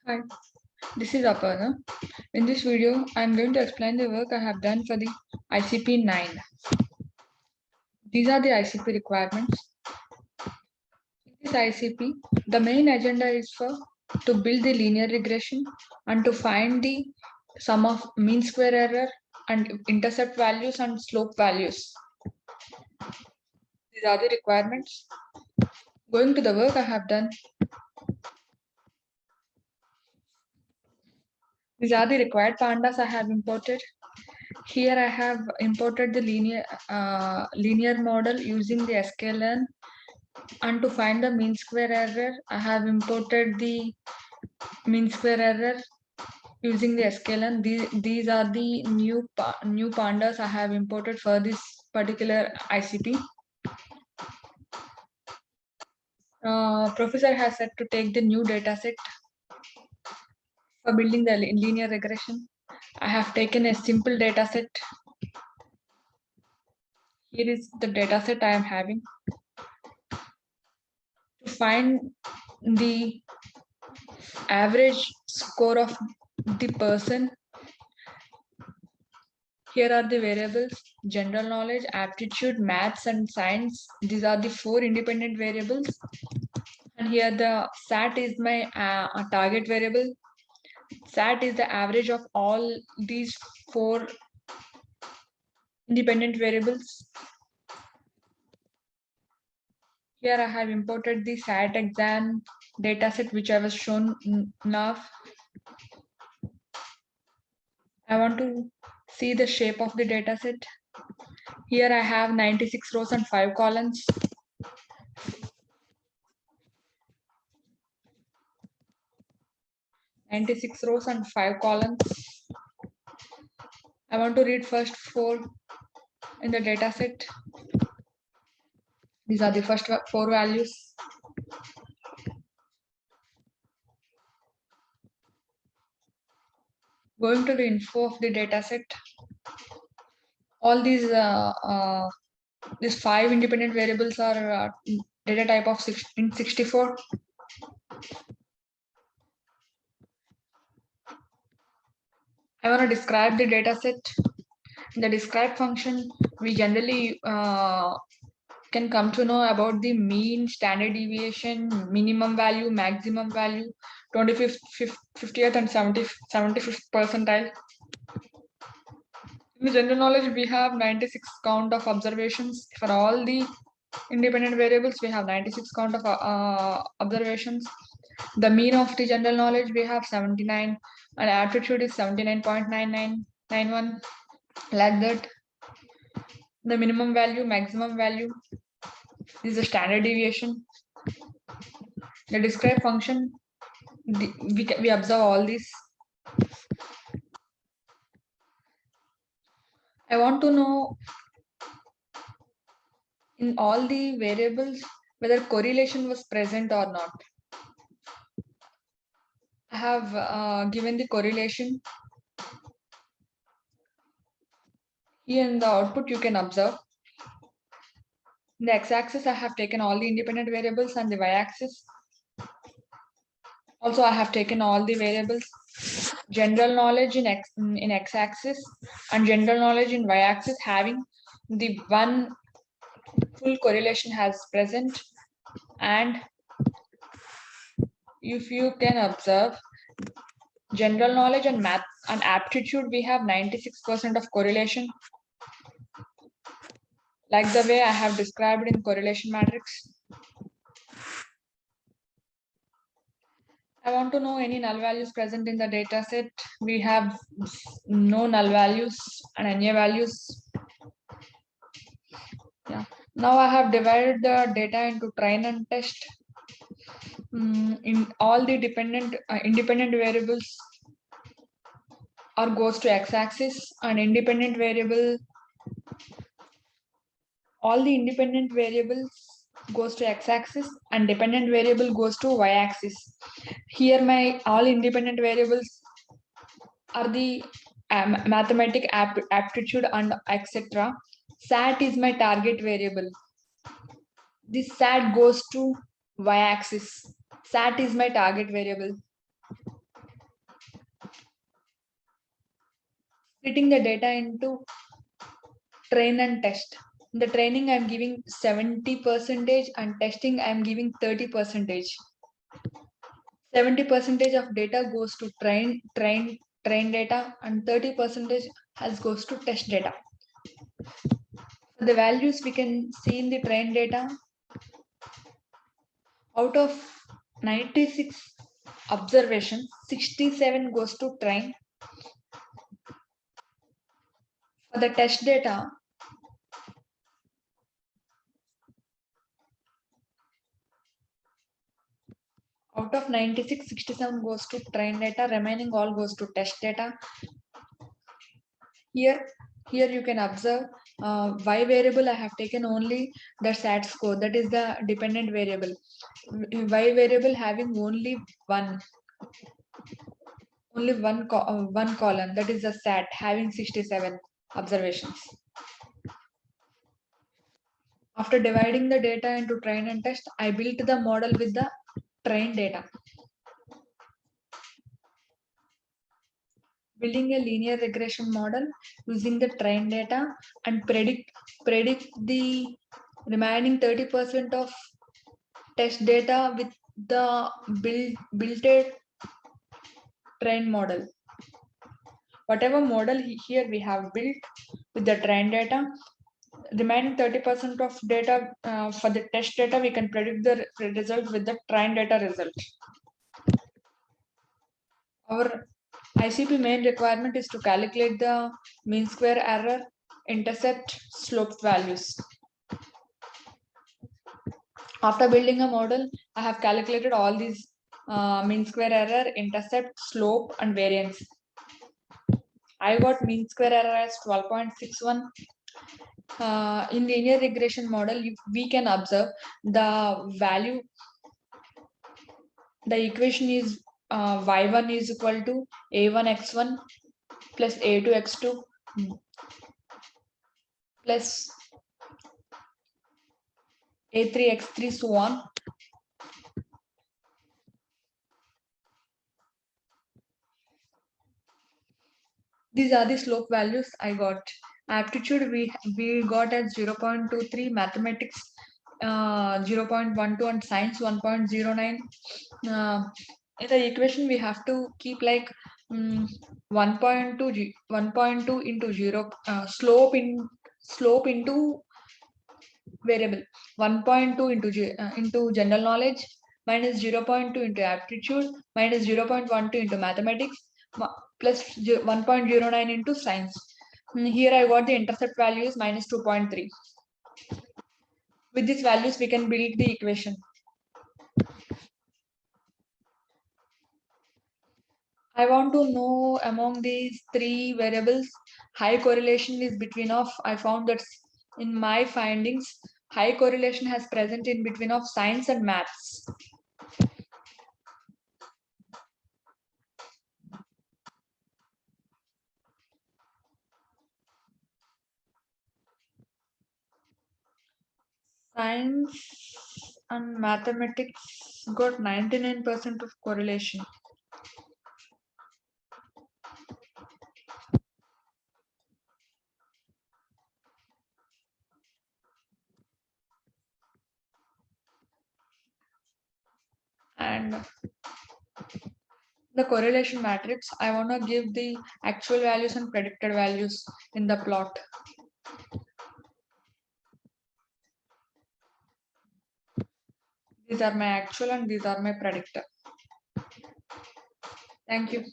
Hi, this is Aparna. In this video, I am going to explain the work I have done for the ICP 9. These are the ICP requirements. In this ICP, the main agenda is to build the linear regression and to find the sum of mean square error and intercept values and slope values. These are the requirements. Going to the work I have done. These are the required pandas I have imported. Here I have imported the linear model using the sklearn, and to find the mean square error, I have imported the mean square error using the sklearn. These are the new pandas I have imported for this particular ICP. Professor has said to take the new dataset for building the linear regression. I have taken a simple dataset. Here is the dataset I am having. To find the average score of the person, here are the variables: general knowledge, aptitude, maths, and science. These are the 4 independent variables. And here the SAT is my target variable. SAT is the average of all these 4 independent variables. Here I have imported the SAT exam dataset which I was shown now. I want to see the shape of the dataset. Here I have 96 rows and 5 columns. Ninety-six rows and 5 columns. I want to read first 4 in the dataset. These are the first 4 values. Going to the info of the dataset. All these 5 independent variables are data type of 64. I want to describe the dataset. In the describe function, we generally can come to know about the mean, standard deviation, minimum value, maximum value, 25th, 50th, and 75th percentile. In the general knowledge, we have 96 count of observations. For all the independent variables, we have 96 count of observations. The mean of the general knowledge, we have 79, and aptitude is 79.9991. Like that. The minimum value, maximum value, this is the standard deviation. The describe function, we observe all this. I want to know in all the variables whether correlation was present or not. I have given the correlation. Here in the output you can observe. In the x-axis I have taken all the independent variables, and the y-axis also I have taken all the variables. General knowledge in x-axis and general knowledge in y-axis having the one full correlation has present. And if you can observe, general knowledge and math and aptitude, we have 96% of correlation, like the way I have described in correlation matrix. I want to know any null values present in the data set. We have no null values and NA values. Yeah. Now I have divided the data into train and test. In all the independent variables or goes to x-axis, and independent variable, all the independent variables goes to x-axis and dependent variable goes to y-axis. Here my all independent variables are the mathematic aptitude and etc. SAT is my target variable. This SAT goes to y-axis. SAT is my target variable. splitting the data into train and test. In the training, I'm giving 70% and testing, I'm giving 30%. 70% of data goes to train data and 30% has goes to test data. The values we can see in the train data, out of 96 observations, 67 goes to train. For the test data, out of 96, 67 goes to train data, remaining all goes to test data. Here you can observe y variable I have taken only the SAT score, that is the dependent variable. Y variable having only one column, that is the SAT having 67 observations. After dividing the data into train and test, I built the model with the train data. Building a linear regression model using the train data and predict the remaining 30% of test data with the built train model. Whatever model here we have built with the train data, remaining 30% of data for the test data, we can predict the result with the train data result. Our ICP main requirement is to calculate the mean square error, intercept, slope values. After building a model, I have calculated all these mean square error, intercept, slope, and variance. I got mean square error as 12.61. In linear regression model, we can observe the value. The equation is y1 is equal to a1x1 plus a2x2 plus a3x3 so on. These are the slope values I got. Aptitude we got as 0.23, mathematics 0.12, and science 1.09. In the equation we have to keep like 1.2 into 0 slope into variable, 1.2 into general knowledge, minus 0.2 into aptitude, minus 0.12 into mathematics, plus 1.09 into science. Here I got the intercept value is minus 2.3. With these values, we can build the equation. I want to know among these three variables, high correlation is between of, I found that in my findings, high correlation has present in between of science and maths. Science and mathematics got 99% of correlation. And the correlation matrix, I want to give the actual values and predicted values in the plot. These are my actual and these are my predictor. Thank you.